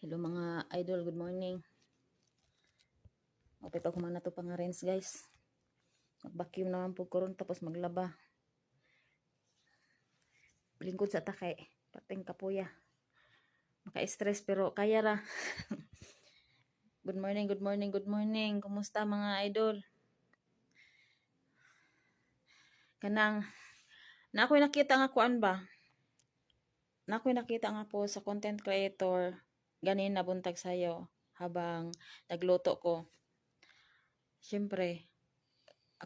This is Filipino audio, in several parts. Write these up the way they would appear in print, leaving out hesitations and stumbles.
Hello mga idol, good morning. Upit ako man na to pang rinse guys. Mag-vacuum naman po karon tapos maglaba. Lingkod sa takay, pating kapuya. Maka-stress pero kaya ra. Good morning, good morning, good morning. Kumusta mga idol? Kanang na ako'y nakita nga kuan ba? Na ako'y nakita nga po sa content creator ganin na buntag sayo habang nagluto ko. Siyempre,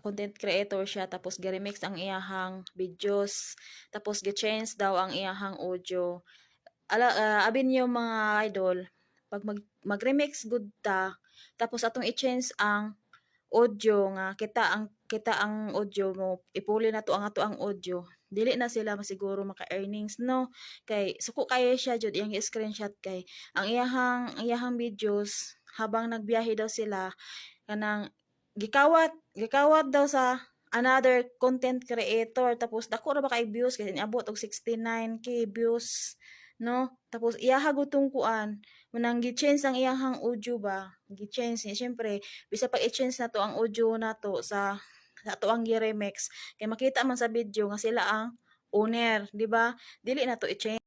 content creator siya tapos gi-remix ang iyahang videos tapos gi-change daw ang iyahang audio. Abin niyo mga idol, pag mag-remix good ta tapos atong i-change ang audio nga kita ang audio mo ipuli na to ang ato ang audio dili na sila masiguro maka-earnings no kay suko kayo siya jud iyang screenshot kay ang iyahang videos habang nagbiyahe daw sila kanang gikawat daw sa another content creator tapos dako ra ba kay views kasi niabot og 69k views no tapos iyaha gutong kuan munang gi-change ang iyahang audio ba gi-change niya syempre bisa pag i-change na to ang audio nato sa ato ang gi-remix kay makita man sa video nga sila ang owner di ba dili na to i-change